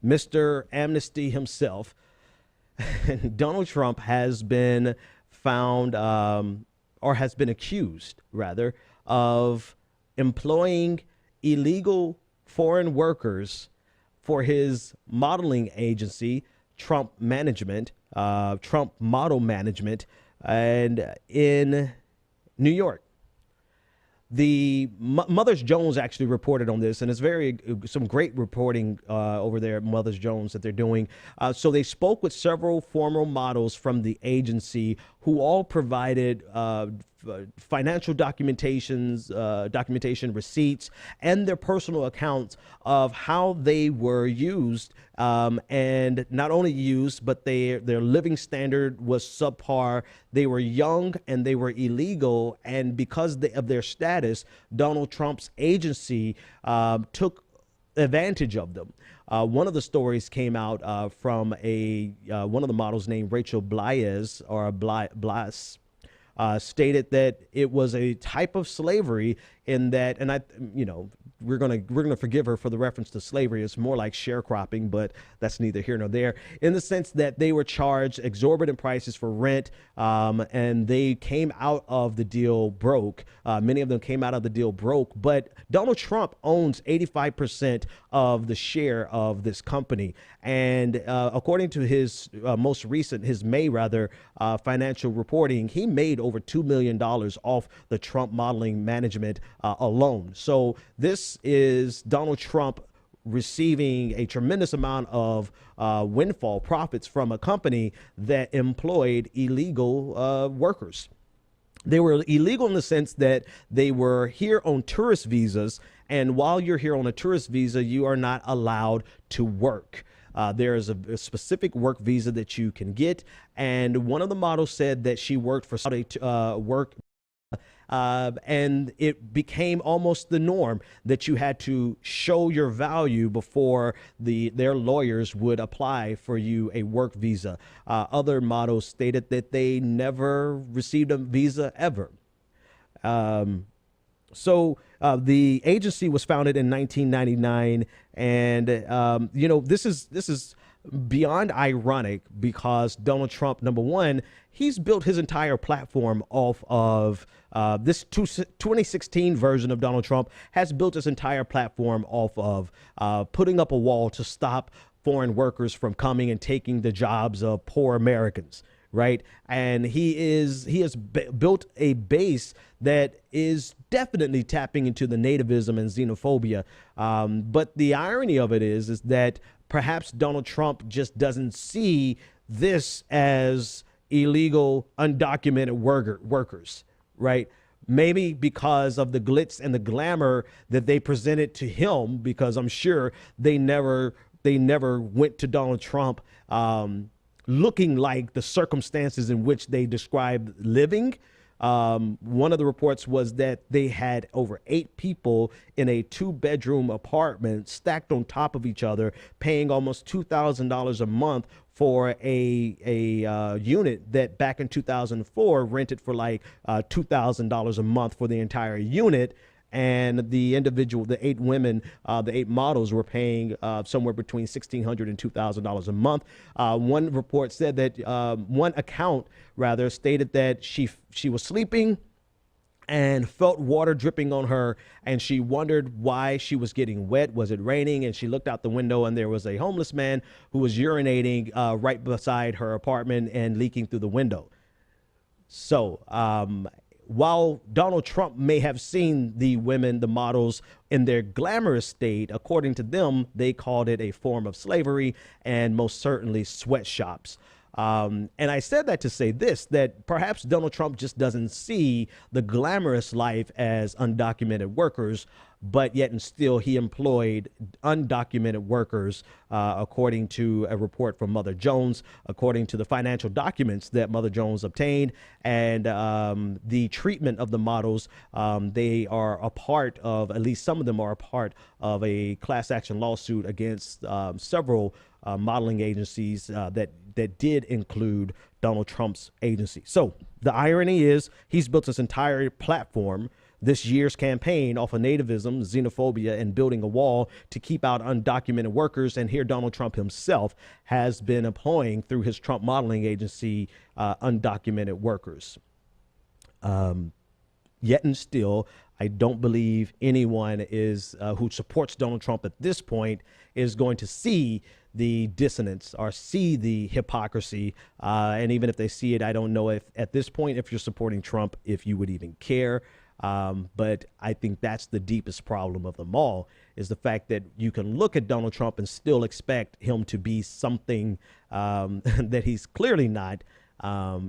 Mr. Amnesty himself, Donald Trump has been found, or has been accused, rather, of employing illegal foreign workers for his modeling agency, Trump Model Management, and in New York. The Mothers Jones actually reported on this, and it's some great reporting over there at Mothers Jones that they're doing. So they spoke with several former models from the agency who all provided financial documentation, receipts, and their personal accounts of how they were used, and not only used, but their living standard was subpar. They were young and they were illegal, and because of their status, Donald Trump's agency took advantage of them. One of the stories came out from one of the models named Rachel Blyes, stated that it was a type of slavery in that, and we're gonna forgive her for the reference to slavery. It's more like sharecropping, but that's neither here nor there, in the sense that they were charged exorbitant prices for rent, and they came out of the deal broke. Many of them came out of the deal broke, but Donald Trump owns 85% of the share of this company. And according to his his May financial reporting, he made over $2 million off the Trump Modeling Management alone. So this is Donald Trump receiving a tremendous amount of windfall profits from a company that employed illegal workers. They were illegal in the sense that they were here on tourist visas, and while you're here on a tourist visa, you are not allowed to work. There is a specific work visa that you can get, and one of the models said that she worked for Saudi and it became almost the norm that you had to show your value before their lawyers would apply for you a work visa. Other models stated that they never received a visa ever. So the agency was founded in 1999, and this is beyond ironic because Donald Trump, number one, he's built his entire platform off of this 2016 version of Donald Trump has built his entire platform off of putting up a wall to stop foreign workers from coming and taking the jobs of poor Americans. Right. And he has built a base that is definitely tapping into the nativism and xenophobia. But the irony of it is that perhaps Donald Trump just doesn't see this as illegal, undocumented workers. Right. Maybe because of the glitz and the glamour that they presented to him, because I'm sure they never went to Donald Trump looking like the circumstances in which they described living. One of the reports was that they had over 8 people in a 2-bedroom apartment stacked on top of each other, paying almost $2,000 a month for a unit that back in 2004 rented for like $2,000 a month for the entire unit. And the 8 women, the 8 models were paying somewhere between $1,600 and $2,000 a month. One report said that one account rather stated that she was sleeping and felt water dripping on her, and she wondered why she was getting wet. Was it raining? And she looked out the window, and there was a homeless man who was urinating right beside her apartment and leaking through the window. So while Donald Trump may have seen the women, the models, in their glamorous state, according to them, they called it a form of slavery and most certainly sweatshops. And I said that to say this, that perhaps Donald Trump just doesn't see the glamorous life as undocumented workers, but yet and still he employed undocumented workers, according to a report from Mother Jones, according to the financial documents that Mother Jones obtained, and the treatment of the models. They are a part of, at least some of them are a part of a class action lawsuit against several modeling agencies that did include Donald Trump's agency. So the irony is he's built this entire platform This year's campaign off of nativism, xenophobia, and building a wall to keep out undocumented workers, and here Donald Trump himself has been employing through his Trump modeling agency undocumented workers. Yet and still, I don't believe anyone is who supports Donald Trump at this point is going to see the dissonance or see the hypocrisy. And even if they see it, I don't know if at this point, if you're supporting Trump, if you would even care. But I think that's the deepest problem of them all, is the fact that you can look at Donald Trump and still expect him to be something that he's clearly not.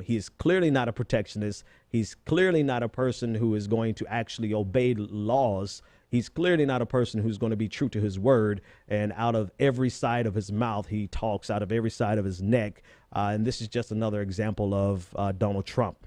He's clearly not a protectionist. He's clearly not a person who is going to actually obey laws. He's clearly not a person who's going to be true to his word. And out of every side of his mouth, he talks out of every side of his neck. And this is just another example of Donald Trump.